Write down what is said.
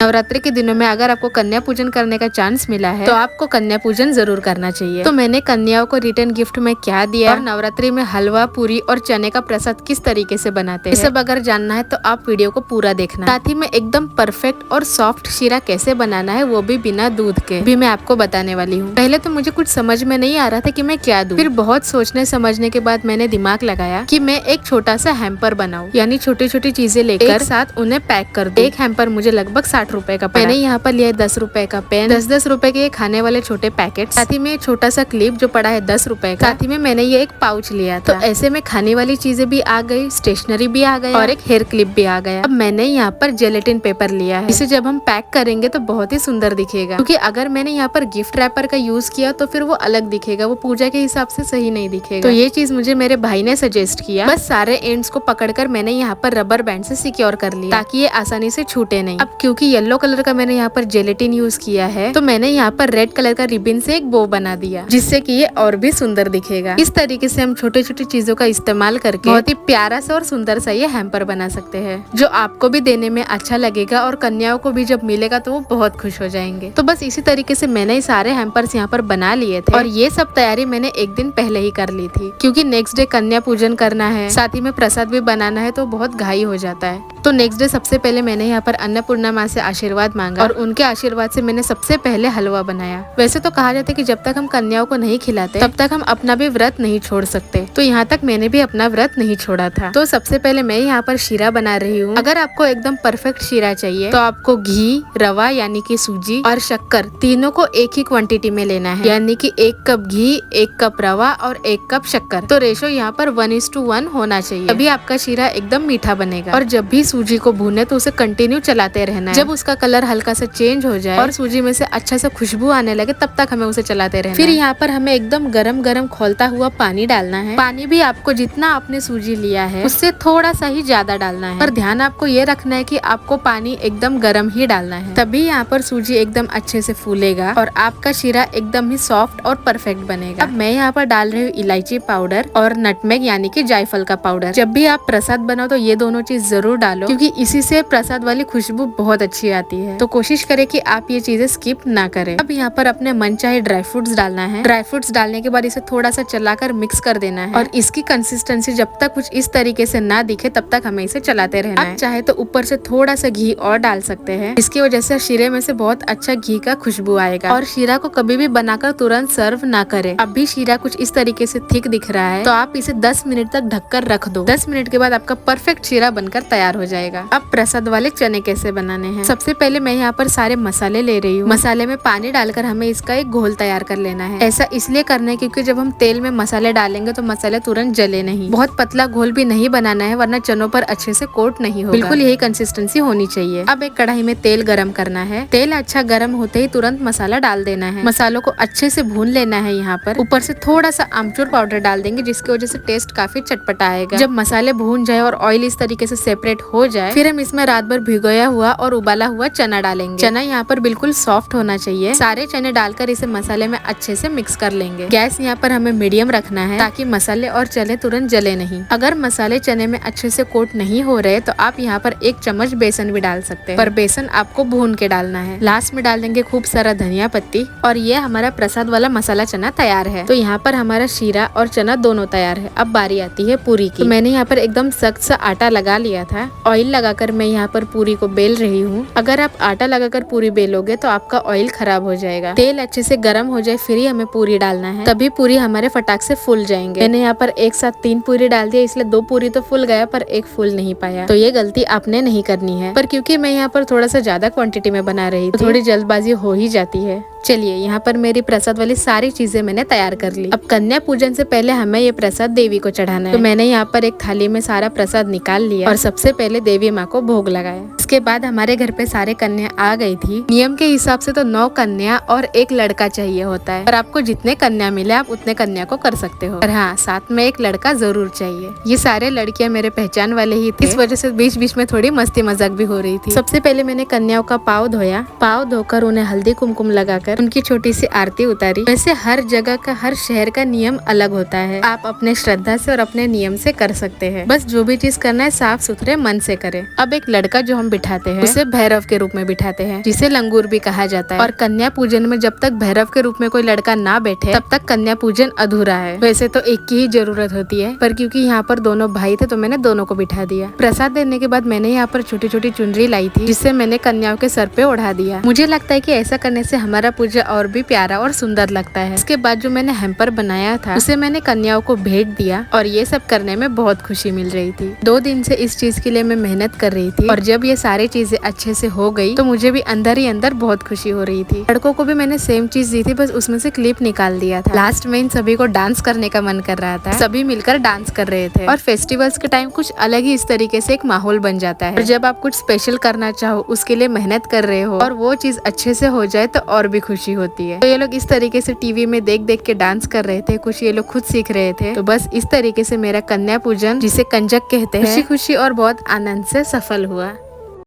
नवरात्रि के दिनों में अगर आपको कन्या पूजन करने का चांस मिला है तो आपको कन्या पूजन जरूर करना चाहिए। तो मैंने कन्याओं को रिटर्न गिफ्ट में क्या दिया और नवरात्रि में हलवा, पूरी और चने का प्रसाद किस तरीके से बनाते हैं, ये सब अगर जानना है तो आप वीडियो को पूरा देखना। साथ ही में एकदम परफेक्ट और सॉफ्ट शीरा कैसे बनाना है वो भी बिना दूध के भी मैं आपको बताने वाली हूँ। पहले तो मुझे कुछ समझ में नहीं आ रहा था कि मैं क्या दूँ, फिर बहुत सोचने समझने के बाद मैंने दिमाग लगाया कि मैं एक छोटा सा हैम्पर बनाऊं, यानी छोटी छोटी चीजें लेकर एक साथ उन्हें पैक कर दूं। एक हैम्पर मुझे लगभग 60 रुपए का पड़ा। मैंने यहाँ पर लिया 10 रुपए का पेन, 10-10 रुपए के खाने वाले छोटे पैकेट, साथ ही में एक छोटा सा क्लिप जो पड़ा है 10 रुपए का। साथ ही में मैंने ये एक पाउच लिया था। तो ऐसे में खाने वाली चीजें भी आ गई, स्टेशनरी भी आ गई और एक हेयर क्लिप भी आ गया। अब मैंने यहाँ पर जेलेटिन पेपर लिया है, इसे जब हम पैक करेंगे तो बहुत ही सुंदर दिखेगा, क्योंकि अगर मैंने यहाँ पर गिफ्ट रैपर का यूज किया तो फिर वो अलग दिखेगा, वो पूजा के हिसाब से सही नहीं दिखेगा। तो ये चीज मुझे मेरे भाई ने सजेस्ट किया। बस सारे एंड्स को पकड़कर मैंने यहाँ पर रबर बैंड से सिक्योर कर लिया ताकि ये आसानी से छूटे नहीं। अब क्योंकि येलो कलर का मैंने यहाँ पर जेलेटिन यूज किया है तो मैंने यहाँ पर रेड कलर का रिबन से एक बो बना दिया, जिससे कि ये और भी सुंदर दिखेगा। इस तरीके से हम छोटी छोटी चीजों का इस्तेमाल करके बहुत ही प्यारा सा और सुंदर सा ये हैम्पर बना सकते हैं, जो आपको भी देने में अच्छा लगेगा और कन्याओं को भी जब मिलेगा तो वो बहुत खुश हो जाएंगे। तो बस इसी तरीके से मैंने सारे हैम्पर्स यहाँ पर बना लिए थे और ये सब तैयारी मैंने एक दिन पहले ही कर ली थी, क्योंकि नेक्स्ट डे कन्या पूजन करना है, साथ ही में प्रसाद भी बनाना है, तो बहुत घाई हो जाता है। तो नेक्स्ट डे सबसे पहले मैंने यहाँ पर अन्नपूर्णा माँ से आशीर्वाद मांगा और उनके आशीर्वाद से मैंने सबसे पहले हलवा बनाया। वैसे तो कहा जाता है कि जब तक हम कन्याओं को नहीं खिलाते तब तक हम अपना भी व्रत नहीं छोड़ सकते, तो यहाँ तक मैंने भी अपना व्रत नहीं छोड़ा था। तो सबसे पहले मैं यहाँ पर शीरा बना रही हूँ। अगर आपको एकदम परफेक्ट शीरा चाहिए तो आपको घी, रवा यानी कि सूजी और शक्कर तीनों को एक ही क्वांटिटी में लेना है, यानी कि 1 कप घी, 1 कप रवा और 1 कप शक्कर। तो रेशो यहाँ पर 1:1 होना चाहिए, तभी आपका शीरा एकदम मीठा बनेगा। और जब भी सूजी को भूने तो उसे कंटिन्यू चलाते रहना है। जब उसका कलर हल्का सा चेंज हो जाए और सूजी में से अच्छा सा खुशबू आने लगे तब तक हमें उसे चलाते रहना है। फिर यहाँ पर हमें एकदम गरम गरम खौलता हुआ पानी डालना है। पानी भी आपको जितना आपने सूजी लिया है उससे थोड़ा सा ही ज्यादा डालना है, पर ध्यान आपको ये रखना है कि आपको पानी एकदम गरम ही डालना है, तभी यहाँ पर सूजी एकदम अच्छे से फूलेगा और आपका शीरा एकदम ही सॉफ्ट और परफेक्ट बनेगा। अब मैं यहाँ पर डाल रही हूँ इलायची पाउडर और नटमेग यानी कि जायफल का पाउडर। जब भी आप प्रसाद बनाओ तो ये दोनों चीज जरूर डालो, क्योंकि इसी से प्रसाद वाली खुशबू बहुत अच्छी आती है। तो कोशिश करें कि आप ये चीजें स्किप ना करें। अब यहाँ पर अपने मनचाहे ड्राई फ्रूट्स डालना है। ड्राई फ्रूट्स डालने के बाद इसे थोड़ा सा चलाकर मिक्स कर देना है और इसकी कंसिस्टेंसी जब तक कुछ इस तरीके से ना दिखे तब तक हमें इसे चलाते रहना है। चाहे तो ऊपर से थोड़ा सा घी और डाल सकते हैं, इसकी वजह से शीरे में से बहुत अच्छा घी का खुशबू आएगा। और शीरा को कभी भी बनाकर तुरंत सर्व ना करें। अब भी शीरा कुछ इस तरीके से थिक दिख रहा है तो आप इसे 10 मिनट तक ढककर रख दो। 10 मिनट के बाद आपका परफेक्ट शीरा बनकर तैयार हो जाएगा। अब प्रसाद वाले चने कैसे बनाने हैं। सबसे पहले मैं यहाँ पर सारे मसाले ले रही हूँ। मसाले में पानी डालकर हमें इसका एक घोल तैयार कर लेना है। ऐसा इसलिए करना है क्योंकि जब हम तेल में मसाले डालेंगे तो मसाले तुरंत जले नहीं। बहुत पतला घोल भी नहीं बनाना है, वरना चनों पर अच्छे से कोट नहीं होगा। बिल्कुल यही कंसिस्टेंसी होनी चाहिए। अब एक कढ़ाई में तेल गरम करना है। तेल अच्छा गरम होते ही तुरंत मसाला डाल देना है। मसालों को अच्छे से भून लेना है। यहाँ पर ऊपर से थोड़ा सा आमचूर पाउडर डाल देंगे, जिसकी वजह से टेस्ट काफी चटपटा आएगा। जब मसाले भून जाए और ऑयल इस तरीके से सेपरेट हो जाए, फिर हम इसमें रात भर भिगोया हुआ और उबाला हुआ चना डालेंगे। चना यहाँ पर बिल्कुल सॉफ्ट होना चाहिए। सारे चने डालकर इसे मसाले में अच्छे से मिक्स कर लेंगे। गैस यहाँ पर हमें मीडियम रखना है ताकि मसाले और चने तुरंत जले नहीं। अगर मसाले चने में अच्छे से कोट नहीं हो रहे तो आप यहाँ पर 1 चम्मच बेसन भी डाल सकते हैं, पर बेसन आपको भून के डालना है। लास्ट में डाल देंगे खूब सारा धनिया पत्ती और ये हमारा प्रसाद वाला मसाला चना तैयार है। तो यहाँ पर हमारा शीरा और चना दोनों तैयार है। अब बारी आती है पूरी की। तो मैंने यहाँ पर एकदम सख्त सा आटा लगा लिया था। ऑयल लगाकर मैं यहाँ पर पूरी को बेल रही हूँ। अगर आप आटा लगाकर पूरी बेलोगे तो आपका ऑयल खराब हो जाएगा। तेल अच्छे से गर्म हो जाए फिर ही हमें पूरी डालना है, तभी पूरी हमारे फटाक से फूल जाएंगे। मैंने यहाँ पर एक साथ 3 पूरी डाल दिया, इसलिए 2 पूरी तो फूल गया पर 1 फूल नहीं पाया। तो ये गलती आपने नहीं करनी है, पर क्योंकि मैं यहाँ पर थोड़ा सा ज्यादा क्वांटिटी में बना रही थी, थोड़ी जल्दबाजी हो ही जाती है। चलिए यहाँ पर मेरी प्रसाद वाली सारी चीजें मैंने तैयार कर ली। अब कन्या पूजन से पहले हमें ये प्रसाद देवी को चढ़ाना है। तो मैंने यहाँ पर एक थाली में सारा प्रसाद निकाल लिया और सबसे पहले देवी माँ को भोग लगाया। इसके बाद हमारे घर पे सारे कन्या आ गई थी। नियम के हिसाब से तो 9 कन्या और 1 लड़का चाहिए होता है, पर आपको जितने कन्या मिले आप उतने कन्या को कर सकते हो। और हाँ, साथ में 1 लड़का जरूर चाहिए। ये सारे लड़कियां मेरे पहचान वाले ही थे, इस वजह से बीच बीच में थोड़ी मस्ती मजाक भी हो रही थी। सबसे पहले मैंने कन्याओं का पाँव धोया। पाँव धोकर उन्हें हल्दी कुमकुम लगाकर बनाकर उनकी छोटी सी आरती उतारी। वैसे हर जगह का, हर शहर का नियम अलग होता है। आप अपने श्रद्धा से और अपने नियम से कर सकते हैं। बस जो भी चीज करना है साफ सुथरे मन से करें। अब एक लड़का जो हम बिठाते हैं उसे भैरव के रूप में बिठाते हैं, जिसे लंगूर भी कहा जाता है। और कन्या पूजन में जब तक भैरव के रूप में कोई लड़का ना बैठे तब तक कन्या पूजन अधूरा है। वैसे तो एक की ही जरूरत होती है, पर क्योंकि यहाँ पर दोनों भाई थे तो मैंने दोनों को बिठा दिया। प्रसाद देने के बाद मैंने यहाँ पर छोटी छोटी चुनरी लाई थी, जिससे मैंने कन्याओं के सर पे ओढ़ा दिया। मुझे लगता है कि ऐसा करने से हमारा पूजा और भी प्यारा और सुंदर लगता है। इसके बाद जो मैंने हैम्पर बनाया था उसे मैंने कन्याओं को भेंट दिया और ये सब करने में बहुत खुशी मिल रही थी। 2 दिन से इस चीज के लिए मैं मेहनत कर रही थी और जब ये सारी चीजें अच्छे से हो गई तो मुझे भी अंदर ही अंदर बहुत खुशी हो रही थी। लड़कों को भी मैंने सेम चीज दी थी, बस उसमें से क्लिप निकाल दिया था। लास्ट में इन सभी को डांस करने का मन कर रहा था, सभी मिलकर डांस कर रहे थे और फेस्टिवल्स के टाइम कुछ अलग ही इस तरीके से एक माहौल बन जाता है। और जब आप कुछ स्पेशल करना चाहो, उसके लिए मेहनत कर रहे हो और वो चीज अच्छे से हो जाए तो और भी खुशी होती है। तो ये लोग इस तरीके से टीवी में देख देख के डांस कर रहे थे, कुछ ये लोग खुद सीख रहे थे। तो बस इस तरीके से मेरा कन्या पूजन, जिसे कंजक कहते हैं, खुशी खुशी और बहुत आनंद से सफल हुआ।